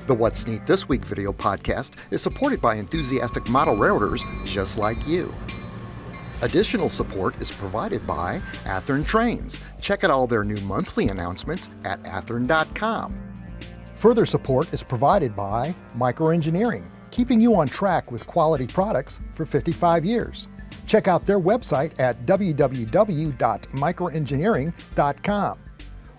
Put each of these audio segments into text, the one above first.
The What's Neat This Week video podcast is supported by enthusiastic model railroaders just like you. Additional support is provided by Athearn Trains. Check out all their new monthly announcements at Athern.com. Further support is provided by Microengineering, keeping you on track with quality products for 55 years. Check out their website at www.microengineering.com.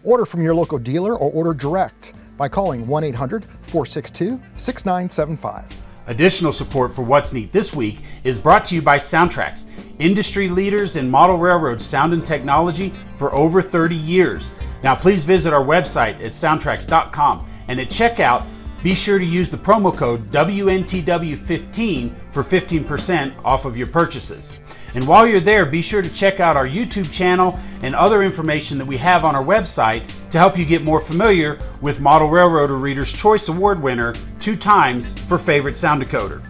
Order from your local dealer or order direct by calling 1-800-462-6975. Additional support for What's Neat This Week is brought to you by SoundTraxx, industry leaders in model railroad sound and technology for over 30 years. Now please visit our website at SoundTraxx.com, and at checkout, be sure to use the promo code WNTW15 for 15% off of your purchases. And while you're there, be sure to check out our YouTube channel and other information that we have on our website to help you get more familiar with Model Railroader Reader's Choice Award winner 2 times for Favorite Sound Decoder.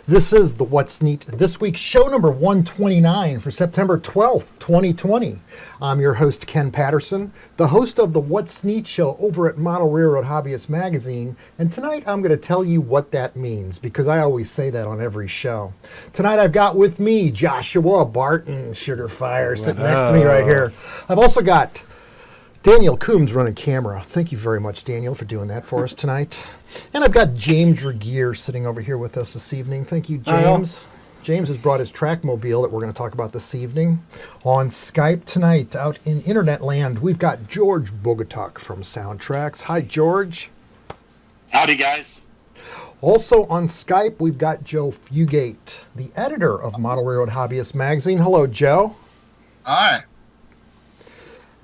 This is the What's Neat This Week, show number 129 for September 12th, 2020. I'm your host, Ken Patterson, the host of the What's Neat show over at Model Railroad Hobbyist Magazine, and tonight I'm going to tell you what that means, because I always say that on every show. Tonight I've got with me Joshua Barton, Sugar Fire, sitting next to me right here. I've also got Daniel Coombs running camera. Thank you very much, Daniel, for doing that for us tonight. And I've got James Regier sitting over here with us this evening. Thank you, James. James has brought his trackmobile that we're going to talk about this evening. On Skype tonight, out in internet land, we've got George Bogatiuk from SoundTraxx. Hi, George. Howdy, guys. Also on Skype, we've got Joe Fugate, the editor of Model Railroad Hobbyist Magazine. Hello, Joe. Hi.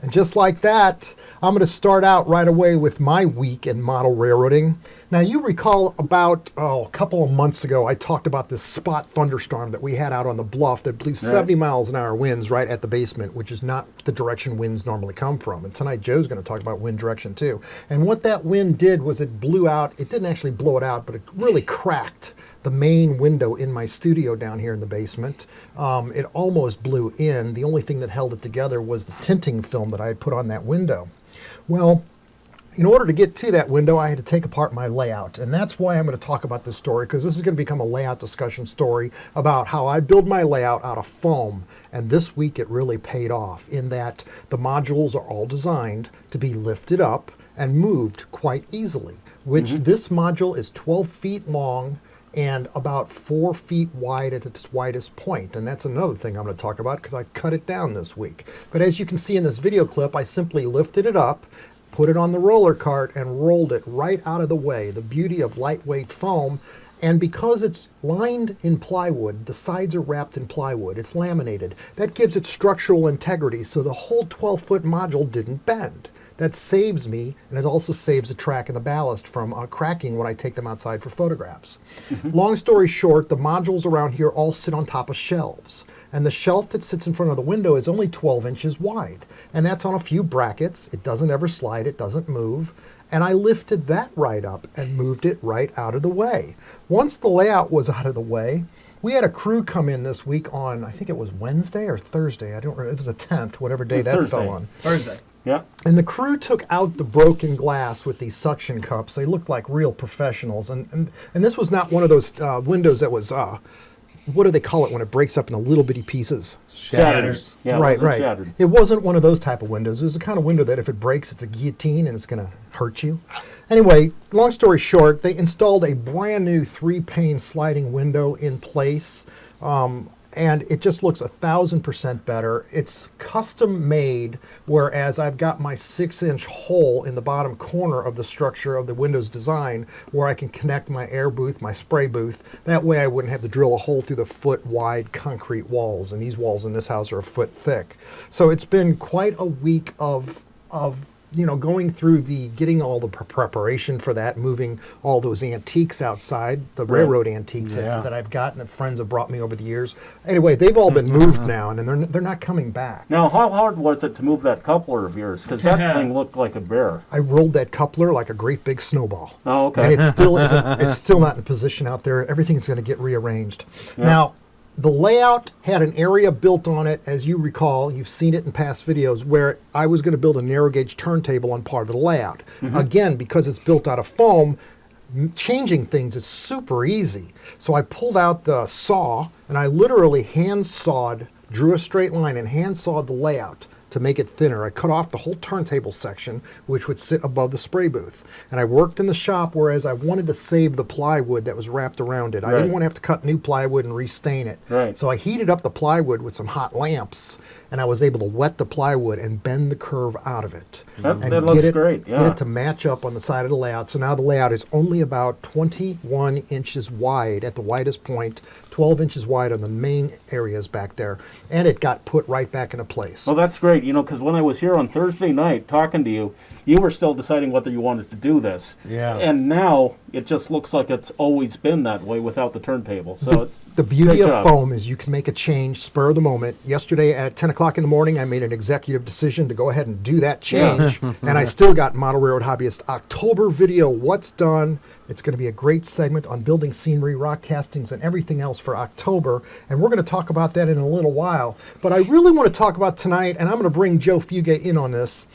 And just like that, I'm going to start out right away with my week in model railroading. Now, you recall about a couple of months ago, I talked about this spot thunderstorm that we had out on the bluff that blew 70 miles an hour winds right at the basement, which is not the direction winds normally come from. And tonight, Joe's going to talk about wind direction, too. And what that wind did was it blew out. It didn't actually blow it out, but it really cracked the main window in my studio down here in the basement. It almost blew in. The only thing that held it together was the tinting film that I had put on that window. Well, in order to get to that window, I had to take apart my layout. And that's why I'm going to talk about this story, because this is going to become a layout discussion story about how I build my layout out of foam. And this week it really paid off in that the modules are all designed to be lifted up and moved quite easily, which this module is 12 feet long and about 4 feet wide at its widest point. And that's another thing I'm going to talk about because I cut it down this week. But as you can see in this video clip, I simply lifted it up, put it on the roller cart, and rolled it right out of the way. The beauty of lightweight foam. And because it's lined in plywood, the sides are wrapped in plywood, it's laminated. That gives it structural integrity, so the whole 12-foot module didn't bend. That saves me, and it also saves the track and the ballast from cracking when I take them outside for photographs. Long story short, the modules around here all sit on top of shelves. And the shelf that sits in front of the window is only 12 inches wide. And that's on a few brackets. It doesn't ever slide, it doesn't move. And I lifted that right up and moved it right out of the way. Once the layout was out of the way, we had a crew come in this week on, I think it was Wednesday or Thursday. It was the 10th, whatever day that fell on. Thursday. Yeah. And the crew took out the broken glass with these suction cups. They looked like real professionals. And this was not one of those windows that was, what do they call it when it breaks up into little bitty pieces? Shatters. Yeah, right. Shattered. It wasn't one of those type of windows. It was the kind of window that if it breaks, it's a guillotine and it's going to hurt you. Anyway, long story short, they installed a brand new 3-pane sliding window in place. And it just looks 1,000% better. It's custom made, whereas I've got my 6-inch hole in the bottom corner of the structure of the Windows design where I can connect my air booth, my spray booth. That way I wouldn't have to drill a hole through the foot-wide concrete walls, and these walls in this house are a foot thick. So it's been quite a week of going through getting all the preparation for that, moving all those antiques outside, the railroad antiques that I've gotten that friends have brought me over the years. Anyway, they've all been moved now, and they're not coming back. Now, how hard was it to move that coupler of yours? Because that thing looked like a bear. I rolled that coupler like a great big snowball. Oh, okay. And it still isn't. It's still not in position out there. Everything's going to get rearranged. Yeah. Now, the layout had an area built on it, as you recall, you've seen it in past videos, where I was going to build a narrow gauge turntable on part of the layout. Again, because it's built out of foam, changing things is super easy. So I pulled out the saw, and I literally hand sawed, drew a straight line and hand sawed the layout to make it thinner. I cut off the whole turntable section, which would sit above the spray booth. And I worked in the shop, whereas I wanted to save the plywood that was wrapped around it. I didn't want to have to cut new plywood and restain it. Right. So I heated up the plywood with some hot lamps, and I was able to wet the plywood and bend the curve out of it. That and looks get it, great, yeah. Get it to match up on the side of the layout. So now the layout is only about 21 inches wide at the widest point, 12 inches wide on the main areas back there, and it got put right back into place. Well, that's great, because when I was here on Thursday night talking to you, you were still deciding whether you wanted to do this. Yeah. And now it just looks like it's always been that way without the turntable. So The beauty great of job. foam is you can make a change spur of the moment. Yesterday at 10 o'clock in the morning, I made an executive decision to go ahead and do that change. And I still got Model Railroad Hobbyist October video, What's Done. It's going to be a great segment on building scenery, rock castings, and everything else for October. And we're going to talk about that in a little while. But I really want to talk about tonight, and I'm going to bring Joe Fugate in on this.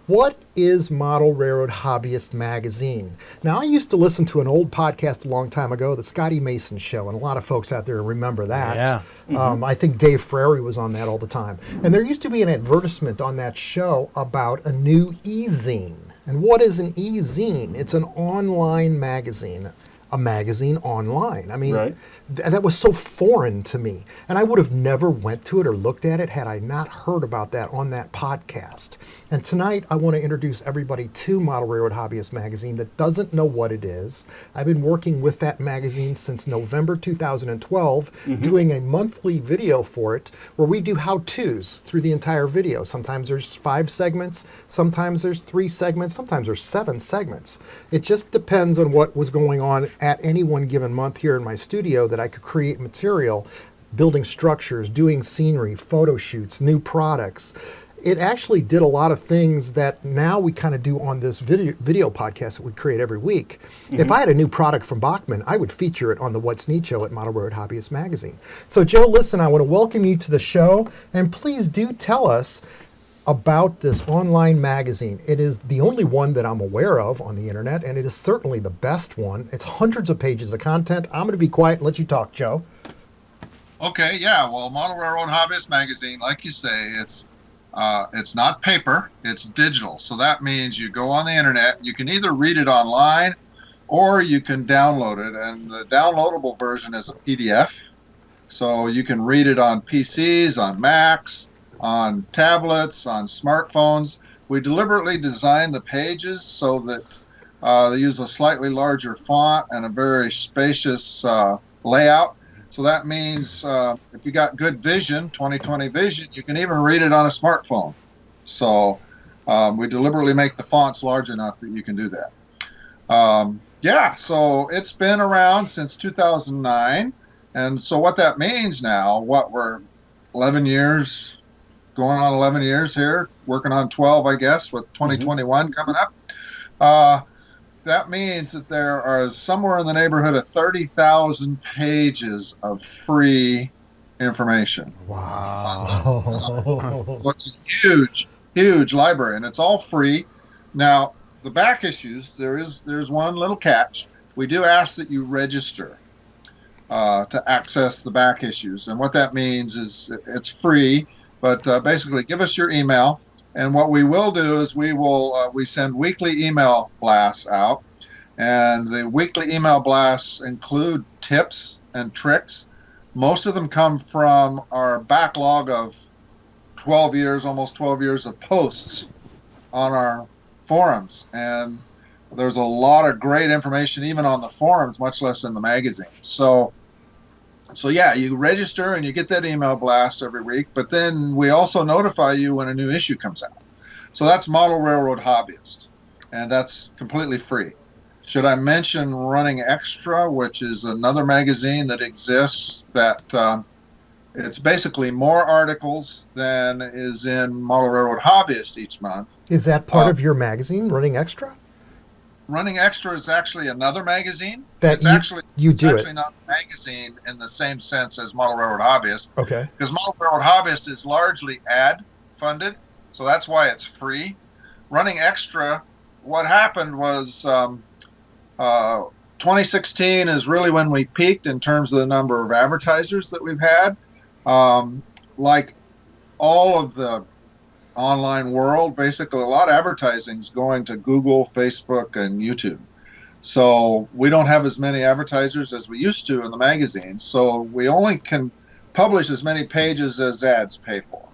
What is Model Railroad Hobbyist Magazine? Now, I used to listen to an old podcast a long time ago, the Scotty Mason Show, and a lot of folks out there remember that. Yeah. I think Dave Frary was on that all the time. And there used to be an advertisement on that show about a new e-zine. And what is an e-zine? It's an online magazine, a magazine online. I mean, Right. that was so foreign to me. And I would have never went to it or looked at it had I not heard about that on that podcast. And tonight, I want to introduce everybody to Model Railroad Hobbyist Magazine that doesn't know what it is. I've been working with that magazine since November 2012, doing a monthly video for it, where we do how-tos through the entire video. Sometimes there's 5 segments, sometimes there's 3 segments, sometimes there's 7 segments. It just depends on what was going on at any one given month here in my studio that I could create material, building structures, doing scenery, photo shoots, new products. It actually did a lot of things that now we kind of do on this video podcast that we create every week. If I had a new product from Bachman, I would feature it on the What's Neat show at Model Railroad Hobbyist Magazine. So Joe, listen, I want to welcome you to the show, and please do tell us about this online magazine. It is the only one that I'm aware of on the internet, and it is certainly the best one. It's hundreds of pages of content. I'm going to be quiet and let you talk, Joe. Okay, yeah. Well, Model Railroad Hobbyist Magazine, like you say, it's not paper, it's digital. So that means you go on the internet, you can either read it online or you can download it. And the downloadable version is a PDF. So you can read it on PCs, on Macs, on tablets, on smartphones. We deliberately designed the pages so that they use a slightly larger font and a very spacious layout. So that means if you got good vision, 20/20 vision, you can even read it on a smartphone. So we deliberately make the fonts large enough that you can do that. Yeah, so it's been around since 2009. And so what that means now, we're 11 years, going on 11 years here, working on 12, I guess, with 2021 coming up. That means that there are somewhere in the neighborhood of 30,000 pages of free information. Wow. It's a huge, huge library, and it's all free. Now, the back issues, there's one little catch. We do ask that you register to access the back issues. And what that means is it's free, but basically give us your email. And what we will do is we send weekly email blasts out. And the weekly email blasts include tips and tricks. Most of them come from our backlog of 12 years, almost 12 years of posts on our forums. And there's a lot of great information even on the forums, much less in the magazine. So yeah, you register and you get that email blast every week, but then we also notify you when a new issue comes out. So that's Model Railroad Hobbyist, and that's completely free. Should I mention Running Extra, which is another magazine that exists that it's basically more articles than is in Model Railroad Hobbyist each month. Is that part of your magazine, Running Extra? Running Extra is actually another magazine. That it's you, actually you it's do actually it. not a magazine in the same sense as Model Railroad Hobbyist. Okay. Because Model Railroad Hobbyist is largely ad funded, so that's why it's free. Running Extra, what happened was 2016 is really when we peaked in terms of the number of advertisers that we've had. Like all of the online world, basically a lot of advertising is going to Google, Facebook, and YouTube. So we don't have as many advertisers as we used to in the magazines. So we only can publish as many pages as ads pay for.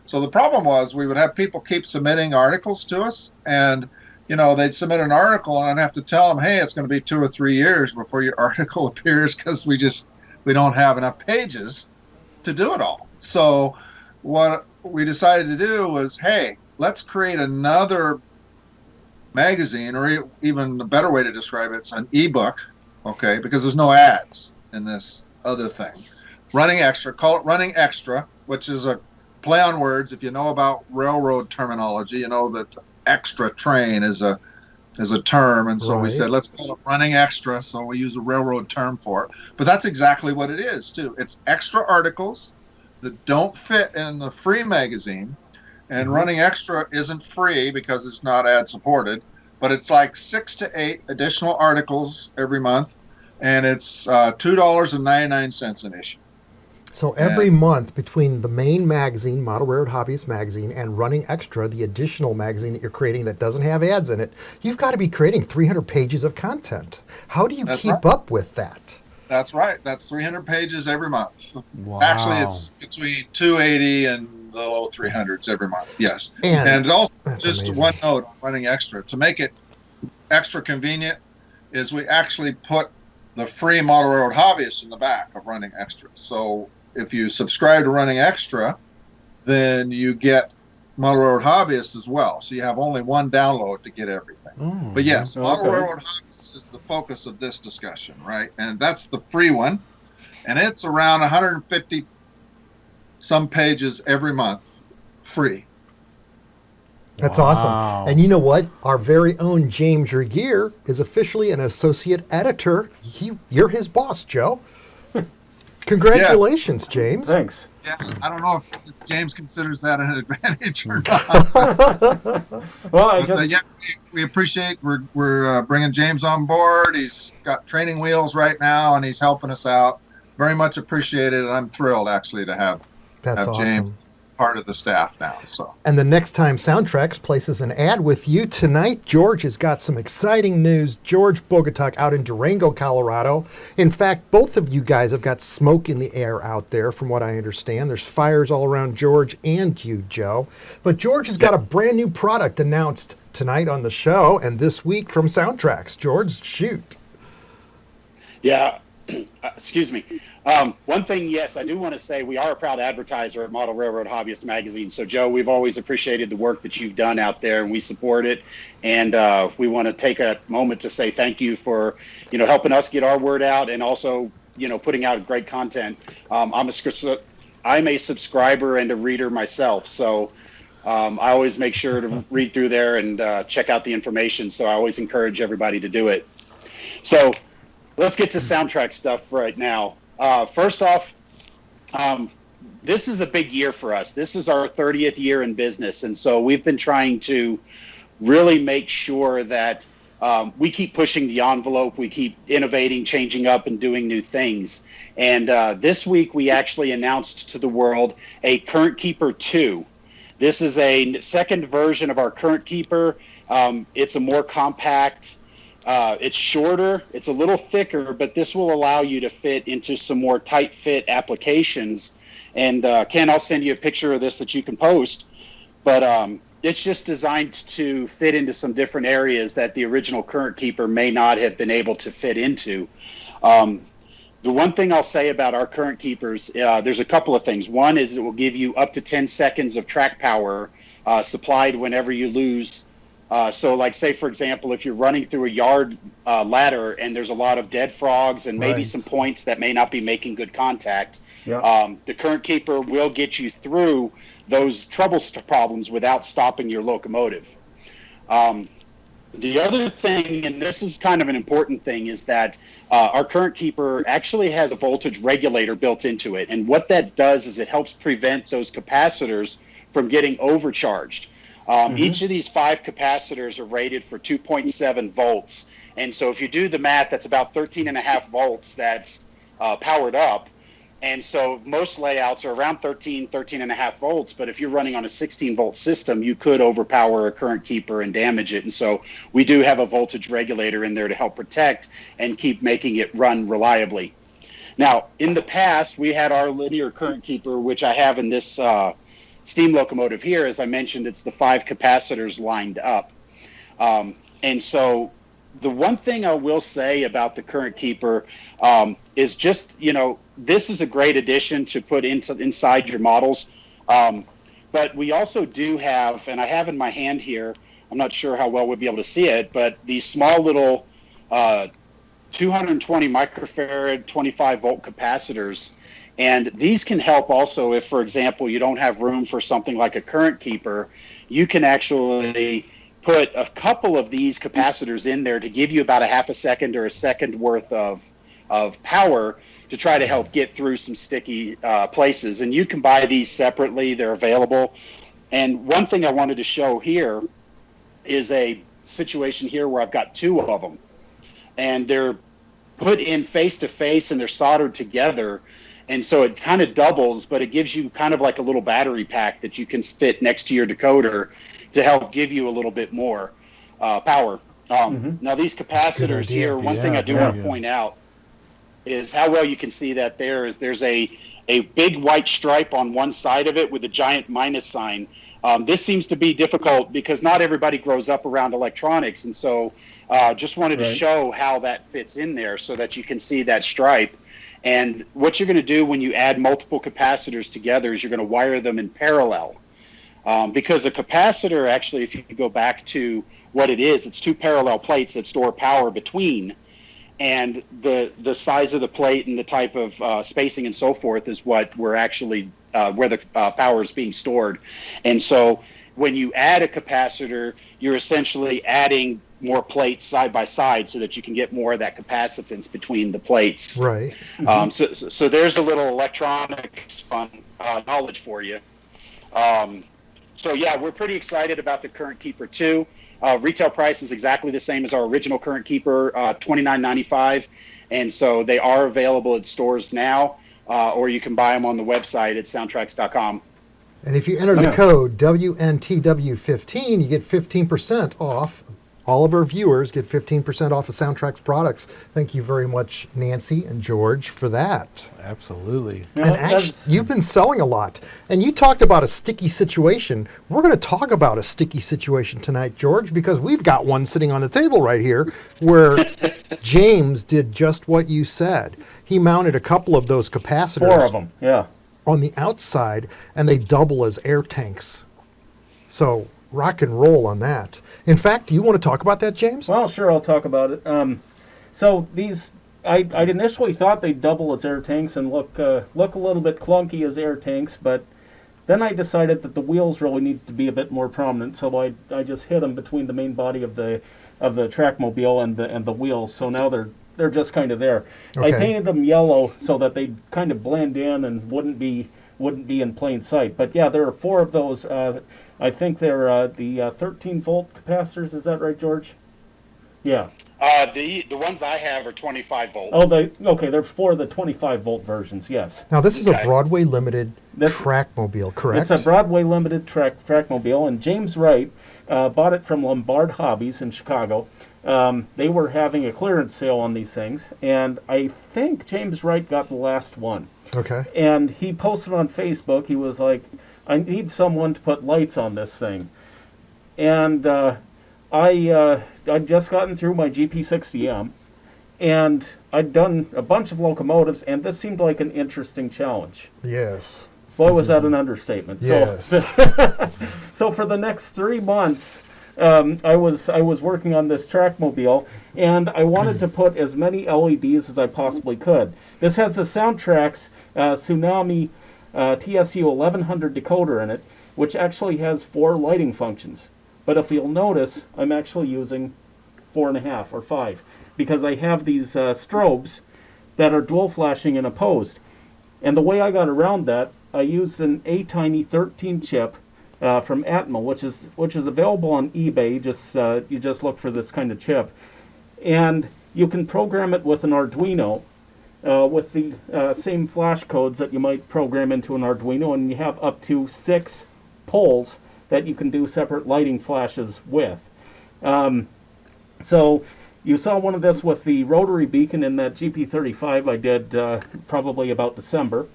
So the problem was we would have people keep submitting articles to us, and they'd submit an article, and I'd have to tell them, hey, it's going to be 2 or 3 years before your article appears because we don't have enough pages to do it all. So what we decided to do was, hey, let's create another magazine, or even a better way to describe it's an ebook, okay, because there's no ads in this other thing. Running Extra, call it Running Extra, which is a play on words. If you know about railroad terminology, you know that extra train is a term, and so we said let's call it Running Extra, so we use a railroad term for it. But that's exactly what it is too. It's extra articles that don't fit in the free magazine, and Running Extra isn't free because it's not ad supported, but it's like 6 to 8 additional articles every month, and it's $2.99 an issue. So every month between the main magazine, Model Railroad Hobbyist Magazine, and Running Extra, the additional magazine that you're creating that doesn't have ads in it, you've got to be creating 300 pages of content. How do you keep up with that? That's right. That's 300 pages every month. Wow. Actually, it's between 280 and the low 300s every month. Yes. And also, just amazing. One note on Running Extra. To make it extra convenient is we actually put the free Model Railroad Hobbyist in the back of Running Extra. So if you subscribe to Running Extra, then you get Model Railroad Hobbyist as well. So you have only one download to get everything. But yes, Model Railroad Hobbyist is the focus of this discussion, right? And that's the free one. And it's around 150 some pages every month, free. That's awesome. And you know what? Our very own James Regier is officially an associate editor. You're his boss, Joe. Congratulations, James. Thanks. Yeah, I don't know if James considers that an advantage or not. Well, we appreciate we're bringing James on board. He's got training wheels right now, and he's helping us out. Very much appreciated, and I'm thrilled actually to have awesome. James part of the staff now. So. And the next time SoundTraxx places an ad with you tonight, George has got some exciting news. George Bogatiuk out in Durango, Colorado. In fact, both of you guys have got smoke in the air out there, from what I understand. There's fires all around George and you, Joe. But George has got a brand new product announced tonight on the show and this week from SoundTraxx. George, shoot. Yeah. Excuse me. One thing, yes, I do want to say we are a proud advertiser at Model Railroad Hobbyist Magazine. So, Joe, we've always appreciated the work that you've done out there, and we support it. And we want to take a moment to say thank you for, helping us get our word out, and also, putting out great content. I'm a subscriber and a reader myself, so I always make sure to read through there and check out the information. So I always encourage everybody to do it. So let's get to SoundTraxx stuff right now. First off, this is a big year for us. This is our 30th year in business. And so we've been trying to really make sure that we keep pushing the envelope. We keep innovating, changing up, and doing new things. And this week, we actually announced to the world a Current Keeper 2. This is a second version of our Current Keeper. It's a more compact. It's shorter, it's a little thicker, but this will allow you to fit into some more tight fit applications. And Ken, I'll send you a picture of this that you can post. But it's just designed to fit into some different areas that the original Current Keeper may not have been able to fit into. The one thing I'll say about our Current Keepers, there's a couple of things. One is it will give you up to 10 seconds of track power supplied whenever you lose. So like say, for example, if you're running through a yard ladder and there's a lot of dead frogs and maybe some points that may not be making good contact, the current keeper will get you through those trouble problems without stopping your locomotive. The other thing, and this is kind of an important thing, is that our current keeper actually has a voltage regulator built into it. And what that does is it helps prevent those capacitors from getting overcharged. Each of these 5 capacitors are rated for 2.7 volts. And so if you do the math, that's about 13.5 volts that's powered up. And so most layouts are around 13.5 volts. But if you're running on a 16-volt system, you could overpower a current keeper and damage it. And so we do have a voltage regulator in there to help protect and keep making it run reliably. Now, in the past, we had our linear current keeper, which I have in this steam locomotive here. As I mentioned, it's the 5 capacitors lined up. And so the one thing I will say about the current keeper is just, this is a great addition to put inside your models. But we also do have, and I have in my hand here, I'm not sure how well we'll be able to see it, but these small little 220 microfarad, 25 volt capacitors. And these can help also if, for example, you don't have room for something like a current keeper. You can actually put a couple of these capacitors in there to give you about a half a second or a second worth of power to try to help get through some sticky places. And you can buy these separately. They're available. And one thing I wanted to show here is a situation here where I've got 2 of them. And they're put in face-to-face and they're soldered together. And so it kind of doubles, but it gives you kind of like a little battery pack that you can fit next to your decoder to help give you a little bit more power. Now these capacitors here, one thing I do want to point out is how well you can see that there's a big white stripe on one side of it with a giant minus sign. This seems to be difficult because not everybody grows up around electronics. And so just wanted to show how that fits in there so that you can see that stripe. And what you're going to do when you add multiple capacitors together is you're going to wire them in parallel. Because a capacitor, actually, if you go back to what it is, it's 2 parallel plates that store power between. And the size of the plate and the type of spacing and so forth is what we're actually, where the power is being stored. And so when you add a capacitor, you're essentially adding more plates side by side so that you can get more of that capacitance between the plates. Right. So there's a little electronics fun knowledge for you. So yeah, we're pretty excited about the current keeper too. Retail price is exactly the same as our original current keeper, $29.95, and so they are available at stores now, or you can buy them on the website at SoundTraxx.com. And if you enter the code WNTW15, you get 15% off. All of our viewers get 15% off of SoundTraxx products. Thank you very much, Nancy and George, for that. Absolutely. And actually, you've been selling a lot. And you talked about a sticky situation. We're going to talk about a sticky situation tonight, George, because we've got one sitting on the table right here where James did just what you said. He mounted a couple of those capacitors. 4 of them, yeah. On the outside, and they double as air tanks. So rock and roll on that. In fact, do you want to talk about that, James? Well, sure, I'll talk about it. So these, I'd initially thought they'd double as air tanks and look a little bit clunky as air tanks, but then I decided that the wheels really need to be a bit more prominent, so I just hid them between the main body of the trackmobile and the wheels. So now they're just kind of there. Okay. I painted them yellow so that they'd kind of blend in and wouldn't be in plain sight. But yeah, there are 4 of those. I think they're the 13 volt capacitors. Is that right, George? Yeah. The ones I have are 25 volt. Oh, there's 4 of the 25 volt versions. Yes. Now this is a Broadway limited trackmobile, correct? It's a Broadway limited trackmobile, and James Wright bought it from Lombard Hobbies in Chicago. They were having a clearance sale on these things, and I think James Wright got the last one. Okay. And he posted on Facebook, he was like, I need someone to put lights on this thing. And I'd just gotten through my GP60M, and I'd done a bunch of locomotives, and this seemed like an interesting challenge. Yes. Boy, was that an understatement. Yes. So for the next 3 months, I was working on this trackmobile, and I wanted to put as many LEDs as I possibly could. This has the SoundTraxx Tsunami TSU 1100 decoder in it, which actually has 4 lighting functions. But if you'll notice, I'm actually using 4.5 or 5, because I have these strobes that are dual flashing and opposed. And the way I got around that, I used an A-Tiny 13 chip from Atmel, which is available on eBay. You just look for this kind of chip, and you can program it with an Arduino with the same flash codes that you might program into an Arduino, and you have up to 6 poles that you can do separate lighting flashes with. So you saw one of this with the rotary beacon in that GP35 I did probably about December.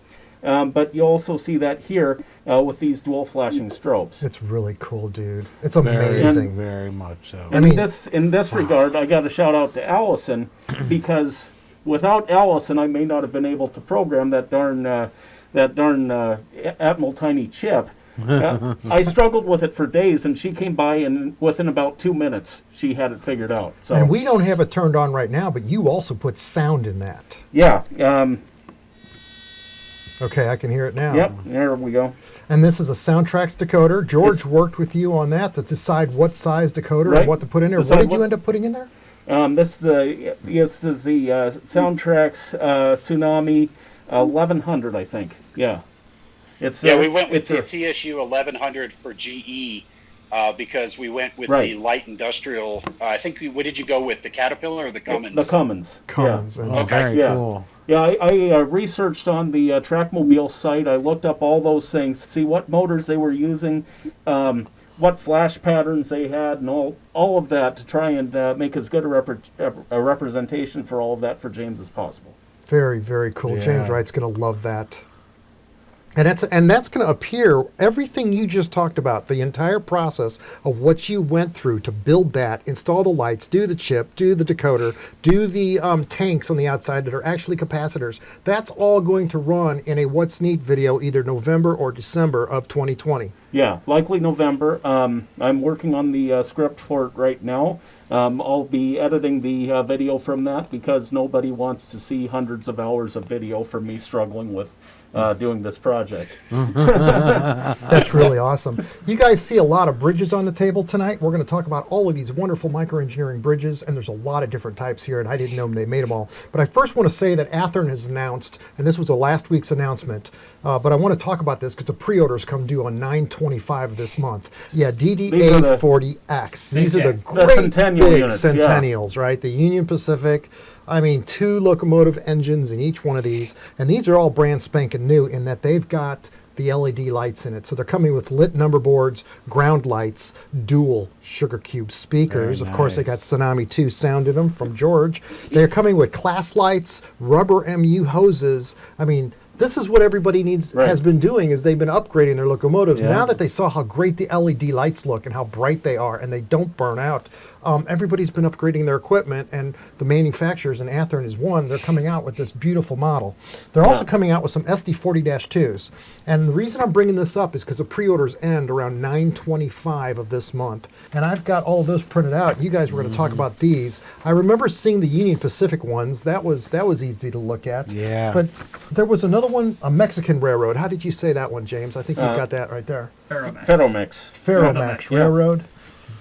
But you also see that here with these dual flashing strobes. It's really cool, dude. It's amazing. Very much so. And in this regard, I got to shout out to Allison, because without Allison, I may not have been able to program that darn Atmel Tiny chip. I struggled with it for days, and she came by, and within about 2 minutes, she had it figured out. So, and we don't have it turned on right now, but you also put sound in that. Yeah. Okay, I can hear it now. Yep, there we go. And this is a SoundTraxx decoder. George worked with you on that to decide what size decoder Right. and what to put in there. Decide What did you what- end up putting in there? This is the SoundTraxx Tsunami 1100, I think. Yeah. We went with it's the a- TSU 1100 for GE because we went with Right. the light industrial. I think what did you go with? The Caterpillar or the Cummins? The Cummins. Cummins. Yeah. And Oh, very Yeah. cool. Yeah, I researched on the trackmobile site. I looked up all those things, see what motors they were using, what flash patterns they had, and all of that to try and make as good a representation for all of that for James as possible. Very, very cool. Yeah. James Wright's going to love that. And that's going to appear, everything you just talked about, the entire process of what you went through to build that, install the lights, do the chip, do the decoder, do the tanks on the outside that are actually capacitors. That's all going to run in a What's Neat video either November or December of 2020. Yeah, likely November. I'm working on the script for it right now. I'll be editing the video from that because nobody wants to see hundreds of hours of video from me struggling with doing this project. That's really awesome. You guys see a lot of bridges on the table tonight. We're going to talk about all of these wonderful microengineering bridges, and there's a lot of different types here, and I didn't know they made them all. But I first want to say that Athearn has announced, and this was a last week's announcement, but I want to talk about this because the pre-orders come due on 9/25 of this month. Yeah, DDA40X. These are the great Centennial big units, yeah. Centennials, right? The Union Pacific. I mean, 2 locomotive engines in each one of these, and these are all brand spanking new in that they've got the LED lights in it. So they're coming with lit number boards, ground lights, dual sugar cube speakers. Very Of course, they got nice. Tsunami 2 sound in them from George. They're coming with class lights, rubber MU hoses. I mean, this is what everybody has been doing is they've been upgrading their locomotives. Yeah. Now that they saw how great the LED lights look and how bright they are and they don't burn out, everybody's been upgrading their equipment, and the manufacturers, and Athearn is one, they're coming out with this beautiful model. They're also coming out with some SD40-2s. And the reason I'm bringing this up is because the pre-orders end around 9/25 of this month. And I've got all of those printed out. You guys were going to talk about these. I remember seeing the Union Pacific ones. That was easy to look at. Yeah. But there was another one, a Mexican railroad. How did you say that one, James? I think you've got that right there. Ferromex. Ferromex Yeah. Railroad.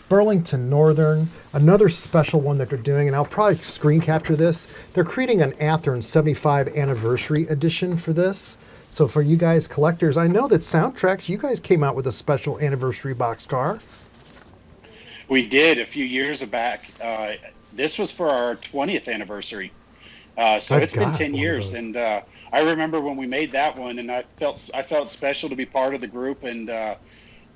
Burlington Northern, another special one that they're doing, and I'll probably screen capture this. They're creating an Athern 75 anniversary edition for this. So for you guys collectors, I know that SoundTraxx, you guys came out with a special anniversary boxcar. We did a few years back. This was for our 20th anniversry. So I've it's been got 10 one of years, those. and I remember when we made that one, and I felt special to be part of the group. And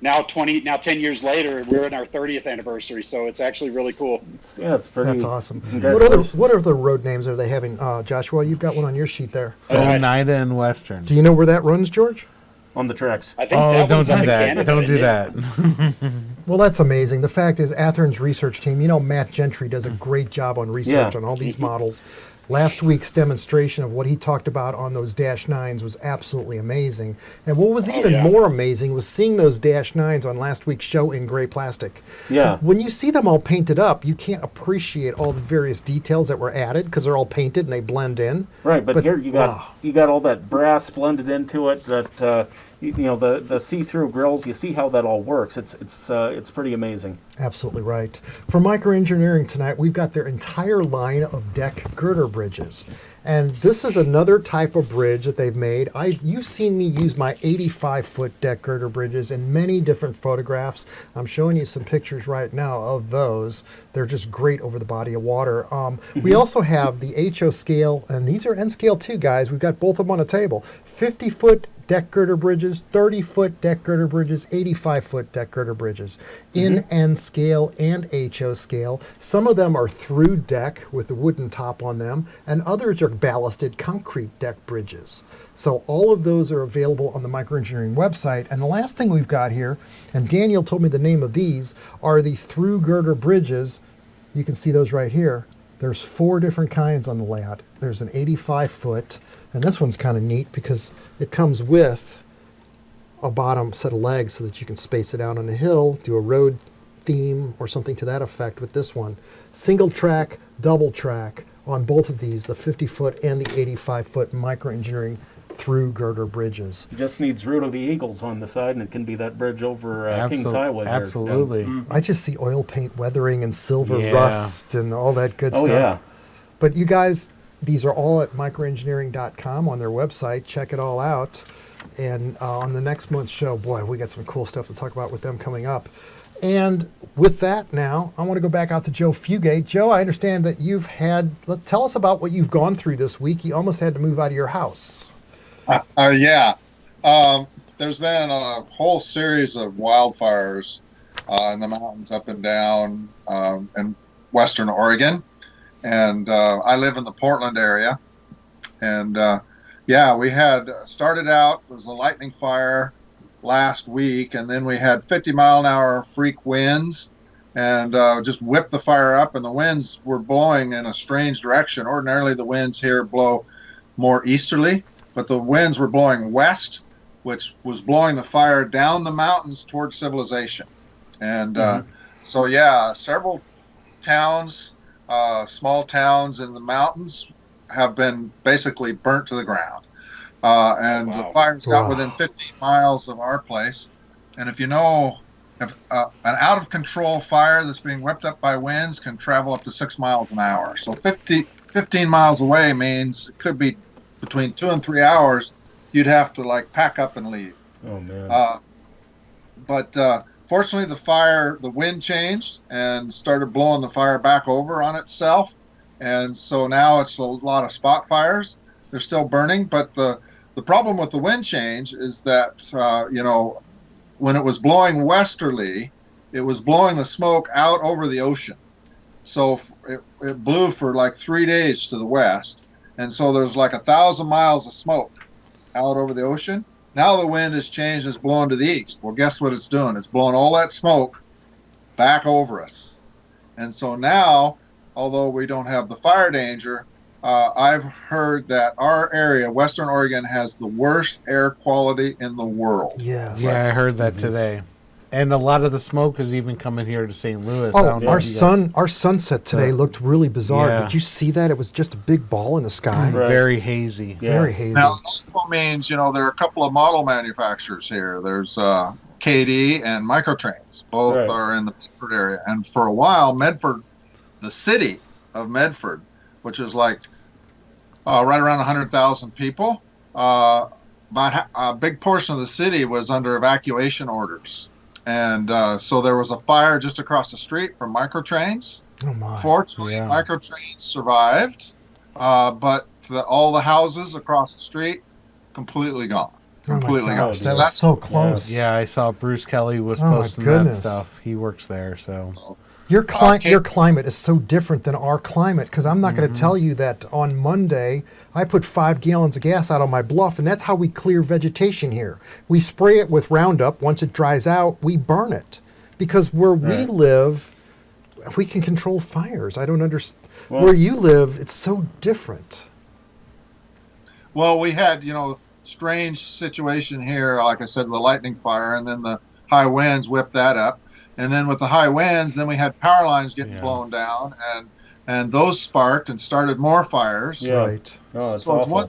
now 10 years later, we're in our 30th anniversary. So it's actually really cool. Yeah, it's pretty. That's awesome. Congratulations. What other road names are they having? Joshua, you've got one on your sheet there. Oneida and Western. Do you know where that runs, George? On the tracks. I think Oh, that don't one's up do in that. Canada, Don't do isn't it? that. Well, that's amazing. The fact is, Athearn's research team, Matt Gentry does a great job on research on all these models. Last week's demonstration of what he talked about on those Dash 9s was absolutely amazing. And what was even more amazing was seeing those Dash 9s on last week's show in gray plastic. Yeah. When you see them all painted up, you can't appreciate all the various details that were added because they're all painted and they blend in. Right, but here you got all that brass blended into it. That the see-through grills. You see how that all works. It's pretty amazing. Absolutely right. For microengineering tonight, we've got their entire line of deck girder bridges. And this is another type of bridge that they've made. You've seen me use my 85-foot deck girder bridges in many different photographs. I'm showing you some pictures right now of those. They're just great over the body of water. We also have the HO scale, and these are N scale too, guys. We've got both of them on a table. 50-foot deck girder bridges, 30-foot deck girder bridges, 85-foot deck girder bridges in N scale and HO scale. Some of them are through deck with a wooden top on them, and others are ballasted concrete deck bridges. So all of those are available on the microengineering website. And the last thing we've got here, and Daniel told me the name of these, are the through girder bridges. You can see those right here. There's 4 different kinds on the layout. There's an 85-foot, and this one's kind of neat because it comes with a bottom set of legs so that you can space it out on a hill, do a road theme or something to that effect with this one. Single track, double track on both of these, the 50-foot and the 85-foot microengineering through girder bridges. It just needs Root of the Eagles on the side, and it can be that bridge over Kings Highway. Absolutely. I just see oil paint weathering and silver rust and all that good stuff. Yeah. But you guys, these are all at microengineering.com on their website. Check it all out. And on the next month's show, boy, we got some cool stuff to talk about with them coming up. And with that now, I want to go back out to Joe Fugate. Joe, I understand that tell us about what you've gone through this week. You almost had to move out of your house. There's been a whole series of wildfires in the mountains up and down in Western Oregon. And I live in the Portland area. And we had started out, it was a lightning fire last week, and then we had 50-mile-an-hour freak winds and just whipped the fire up, and the winds were blowing in a strange direction. Ordinarily, the winds here blow more easterly, but the winds were blowing west, which was blowing the fire down the mountains towards civilization. And several towns, small towns in the mountains have been basically burnt to the ground. The fires got within 15 miles of our place. And if you know, if an out-of-control fire that's being whipped up by winds can travel up to 6 miles an hour. So 15 miles away means it could be between 2 and 3 hours. You'd have to pack up and leave. Oh, man. But fortunately, the wind changed and started blowing the fire back over on itself. And so now it's a lot of spot fires. They're still burning, but the problem with the wind change is that, when it was blowing westerly, it was blowing the smoke out over the ocean. So it blew for 3 days to the west. And so there's 1,000 miles of smoke out over the ocean. Now the wind has changed, it's blowing to the east. Well, guess what it's doing? It's blowing all that smoke back over us. And so now, although we don't have the fire danger, I've heard that our area, Western Oregon, has the worst air quality in the world. Yes. Yeah, I heard that today. And a lot of the smoke is even coming here to St. Louis. Oh, our sunset today looked really bizarre. Yeah. Did you see that? It was just a big ball in the sky. Right. Very hazy. Yeah. Very hazy. Now, it also means, there are a couple of model manufacturers here. There's KD and Microtrains. Both are in the Medford area. And for a while, Medford, the city of Medford, which is right around 100,000 people, but a big portion of the city was under evacuation orders. And so there was a fire just across the street from Microtrains. Oh, my. Fortunately, Microtrains survived, but all the houses across the street, completely gone. Completely gone. That was so close. Yeah, I saw Bruce Kelly was Oh, my posting that goodness. stuff. He works there, so. Your climate is so different than our climate, because I'm not going to tell you that on Monday I put 5 gallons of gas out on my bluff, and that's how we clear vegetation here. We spray it with Roundup. Once it dries out, we burn it. because where we Right. live, we can control fires. I don't understand. Well- Where you live, it's so different. Well, we had, strange situation here, like I said, the lightning fire, and then the high winds whipped that up. And then with the high winds, then we had power lines getting Yeah. blown down, and those sparked and started more fires. Yeah. Right. Oh, it's So it's awful. one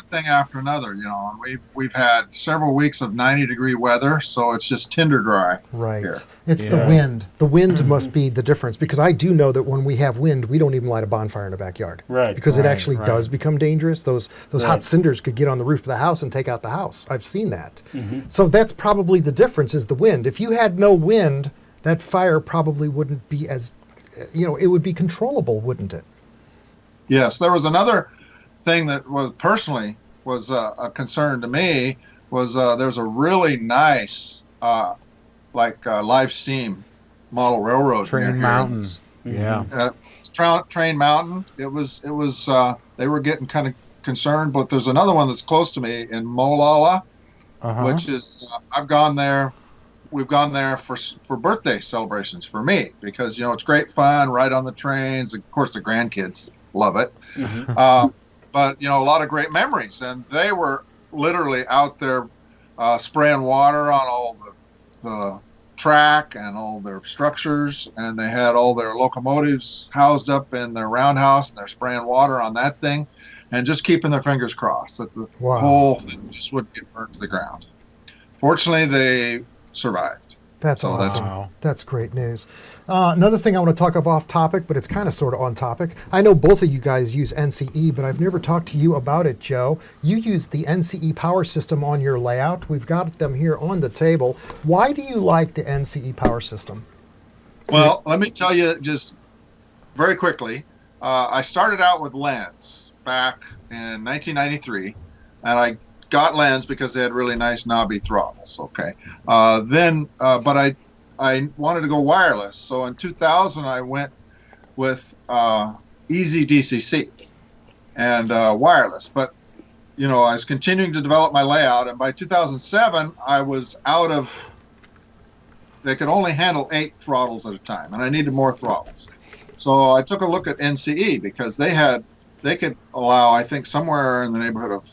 thing after another, and we've had several weeks of 90-degree weather, so it's just tinder dry. Right. Here. It's the Yeah. wind. The wind must be the difference, because I do know that when we have wind, we don't even light a bonfire in the backyard. Right. Because it Right, actually right. does become dangerous. Those hot Right. cinders could get on the roof of the house and take out the house. I've seen that. So that's probably the difference, is the wind. If you had no wind, that fire probably wouldn't be as, it would be controllable, wouldn't it? Yes, there was another thing that was personally was a concern to me was there's a really nice live steam model railroad near Train here. Mountain. It's, Yeah. Train Mountain. It was they were getting kind of concerned, but there's another one that's close to me in Molalla, Uh-huh. which is I've gone there. We've gone there for birthday celebrations for me because it's great fun, right on the trains. Of course, the grandkids love it. But a lot of great memories, and they were literally out there spraying water on all the track and all their structures, and they had all their locomotives housed up in their roundhouse, and they're spraying water on that thing, and just keeping their fingers crossed that the Wow. whole thing just wouldn't get burnt to the ground. Fortunately, they survived. That's So that's- awesome. Wow. That's great news. Another thing I want to talk of off topic, but it's kind of sort of on topic. I know both of you guys use NCE, but I've never talked to you about it, Joe. You use the NCE power system on your layout. We've got them here on the table. Why do you like the NCE power system? Well, let me tell you just very quickly. I started out with lens back in 1993, and I got lens because they had really nice knobby throttles. Okay, but I wanted to go wireless, so in 2000 I went with Easy DCC and wireless. But I was continuing to develop my layout, and by 2007 I was out of. They could only handle 8 throttles at a time, and I needed more throttles. So I took a look at NCE because they could allow, I think, somewhere in the neighborhood of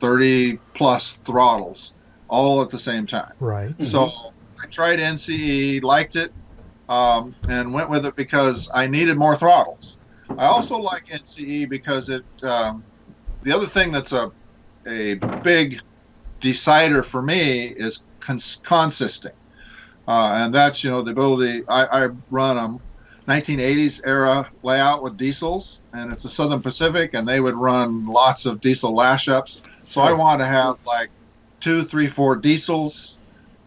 30 plus throttles all at the same time. Right. So I tried NCE, liked it, and went with it because I needed more throttles. I also like NCE because it. The other thing that's a big decider for me is consisting, and that's the ability. I run a 1980s era layout with diesels, and it's a Southern Pacific, and they would run lots of diesel lash ups. So I want to have like 2, 3, 4 diesels,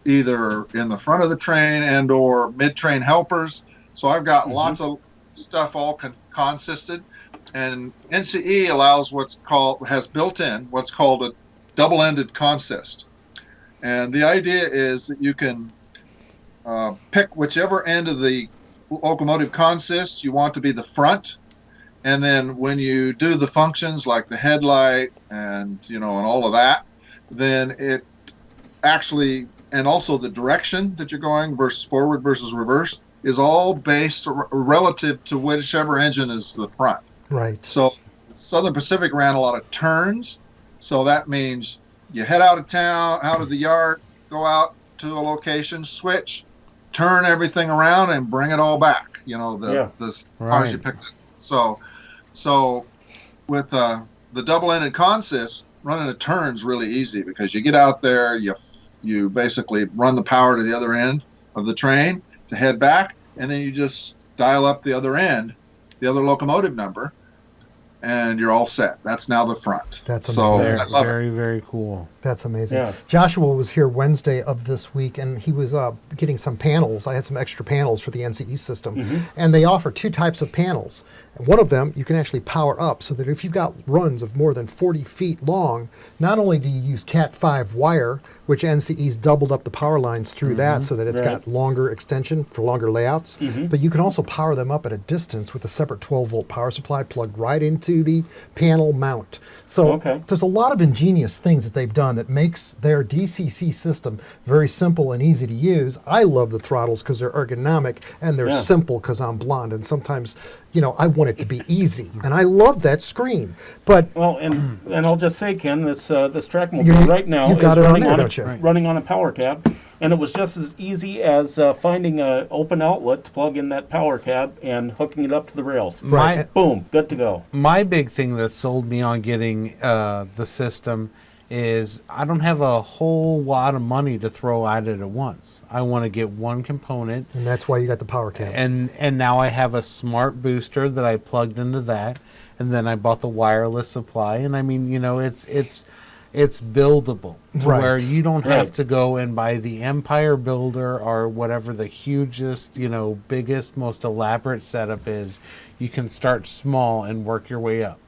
either in the front of the train and or mid-train helpers. So I've got lots of stuff all consisted, and NCE allows has built in what's called a double-ended consist. And the idea is that you can pick whichever end of the locomotive consist you want to be the front, and then when you do the functions like the headlight and and all of that, then it actually, and also the direction that you're going versus forward versus reverse, is all based relative to whichever engine is the front. Right. So Southern Pacific ran a lot of turns, so that means you head out of town, out of the yard, go out to a location, switch, turn everything around, and bring it all back. The cars you picked up. So with the double-ended consist, running a turn's really easy because you get out there, you basically run the power to the other end of the train to head back, and then you just dial up the other end, the other locomotive number, and you're all set. That's now the front. That's so amazing. I love it. Very, very cool. That's amazing. Yeah. Joshua was here Wednesday of this week, and he was getting some panels. I had some extra panels for the NCE system, and they offer 2 types of panels. And one of them you can actually power up so that if you've got runs of more than 40 feet long, not only do you use Cat 5 wire, which NCE's doubled up the power lines through that so that it's got longer extension for longer layouts, but you can also power them up at a distance with a separate 12-volt power supply plugged right into into the panel mount. So Okay. there's a lot of ingenious things that they've done that makes their DCC system very simple and easy to use. I love the throttles because they're ergonomic, and they're Yeah. simple because I'm blonde, and sometimes, I want it to be easy, and I love that screen. But Well, and I'll just say, Ken, this trackmobile You- right now you've is got it on running there, on don't you? running on a power cab, and it was just as easy as finding an open outlet to plug in that power cab and hooking it up to the rails. Right. Boom, good to go. My big thing that sold me on getting the system is I don't have a whole lot of money to throw at it at once. I want to get one component, and that's why you got the power cab. and now I have a smart booster that I plugged into that, and then I bought the wireless supply, and I mean, it's buildable to Right. where you don't have Right. to go and buy the Empire Builder or whatever the hugest, biggest, most elaborate setup is. You can start small and work your way up.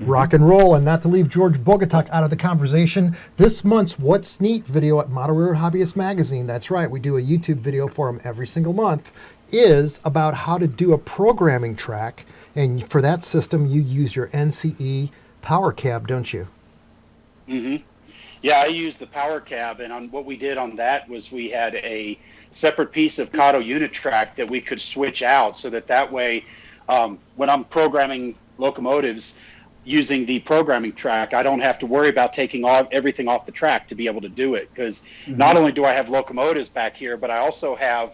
Rock and roll, and not to leave George Bogatiuk out of the conversation, this month's What's Neat video at Model Railroad Hobbyist Magazine, that's right, we do a YouTube video for him every single month, is about how to do a programming track, and for that system you use your NCE power cab, don't you? Yeah, I used the power cab, and what we did on that was we had a separate piece of Kato unit track that we could switch out, so that way, when I'm programming locomotives using the programming track, I don't have to worry about taking everything off the track to be able to do it. Because not only do I have locomotives back here, but I also have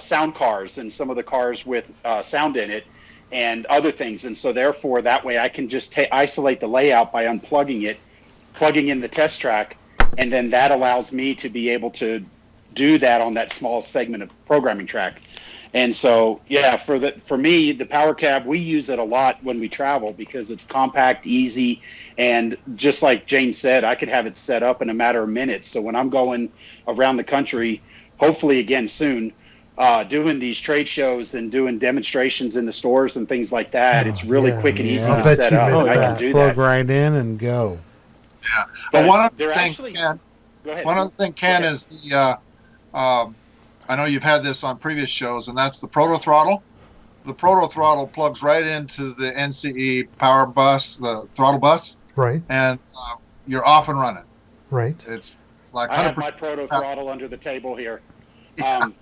sound cars and some of the cars with sound in it and other things. And so therefore, that way I can just isolate the layout by unplugging it, plugging in the test track, and then that allows me to be able to do that on that small segment of programming track. And so, yeah, for me, the power cab, we use it a lot when we travel because it's compact, easy, and just like Jane said, I could have it set up in a matter of minutes. So when I'm going around the country, hopefully again soon, doing these trade shows and doing demonstrations in the stores and things like that, it's really yeah. quick and easy I'll to bet set you up. missed And I can that. do Plug that. right in and go. Yeah. But But one other they're thing, actually- Ken, Go ahead. one other thing, Ken, Go ahead. is the I know you've had this on previous shows, and that's the proto throttle. The proto throttle plugs right into the NCE power bus, the throttle bus, Right, and you're off and running. right. It's like I have my 100%. proto throttle under the table here. Well,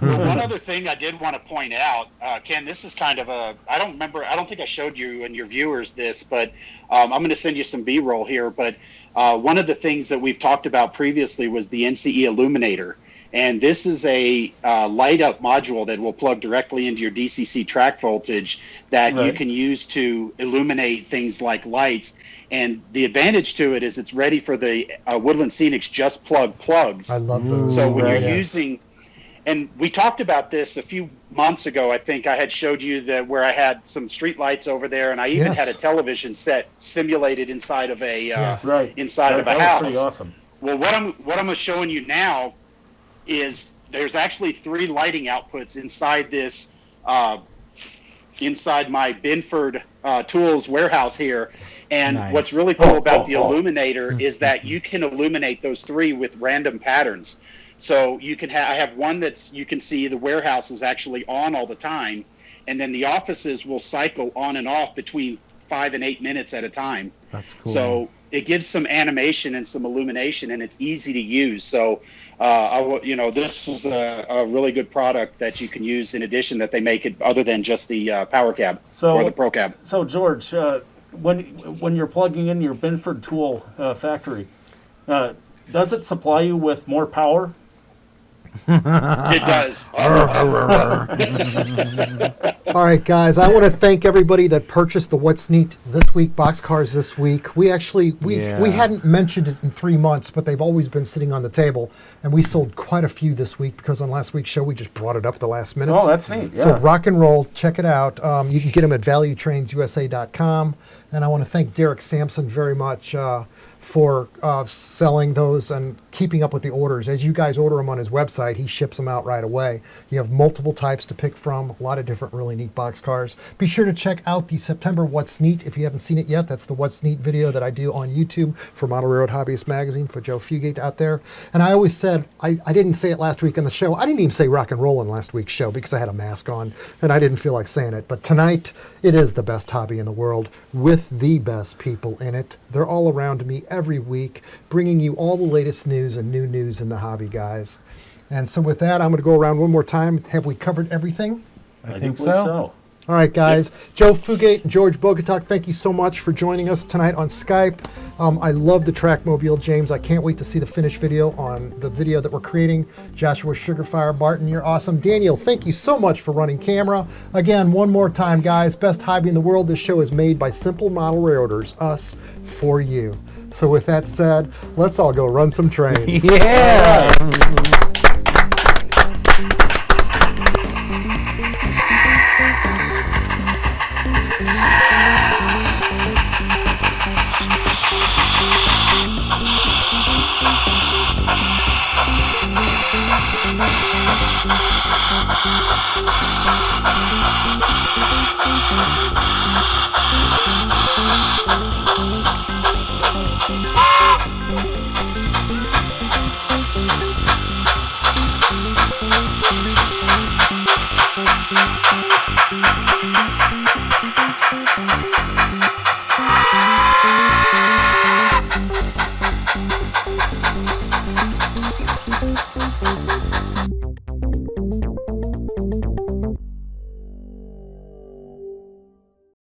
one other thing I did want to point out, Ken, this is kind of I don't think I showed you and your viewers this, but I'm going to send you some B-roll here. But one of the things that we've talked about previously was the NCE illuminator. And this is a light up module that will plug directly into your DCC track voltage that you Right. can use to illuminate things like lights. And the advantage to it is it's ready for the Woodland Scenics Just Plug plugs. I love those. So when Right. you're Yes. using, and we talked about this a few months ago, I think I had showed you that where I had some street lights over there, and I even Yes. had a television set simulated inside of a Yes. Right. inside of a that house. was pretty awesome. Well, what I'm showing you now is there's actually 3 lighting outputs inside this inside my Binford Tools warehouse here. And Nice. what's really cool about the illuminator is that you can illuminate those 3 with random patterns. So you can I have one that's, you can see the warehouse is actually on all the time, and then the offices will cycle on and off between 5 and 8 minutes at a time. That's cool. So it gives some animation and some illumination, and it's easy to use. So, this is a really good product that you can use in addition, that they make it other than just the power cab or the pro cab. So George, when you're plugging in your Binford tool factory, does it supply you with more power? It does. All right, guys, I want to thank everybody that purchased the What's Neat This Week boxcars this week. We actually, we hadn't mentioned it in 3 months, but they've always been sitting on the table, and we sold quite a few this week because on last week's show, we just brought it up at the last minute. Oh, that's neat. Yeah. So rock and roll, check it out. You can get them at valuetrainsusa.com. And I want to thank Derek Sampson very much for selling those and keeping up with the orders. As you guys order them on his website, he ships them out right away. You have multiple types to pick from, a lot of different really neat boxcars. Be sure to check out the September What's Neat if you haven't seen it yet. That's the What's Neat video that I do on YouTube for Model Railroad Hobbyist Magazine for Joe Fugate out there. And I always said, I didn't say it last week on the show. I didn't even say rock and roll in last week's show because I had a mask on and I didn't feel like saying it. But tonight, it is the best hobby in the world with the best people in it. They're all around me every week, bringing you all the latest news and new news in the hobby, guys. And so with that, I'm going to go around one more time. Have we covered everything? I think so. All right, guys. Yep. Joe Fugate and George Bogatiuk, thank you so much for joining us tonight on Skype. I love the trackmobile, James. I can't wait to see the finished video on the video that we're creating. Joshua Sugarfire, Barton, you're awesome. Daniel, thank you so much for running camera. Again, one more time, guys. Best hobby in the world. This show is made by simple model railroaders, us, for you. So with that said, let's all go run some trains. Yeah!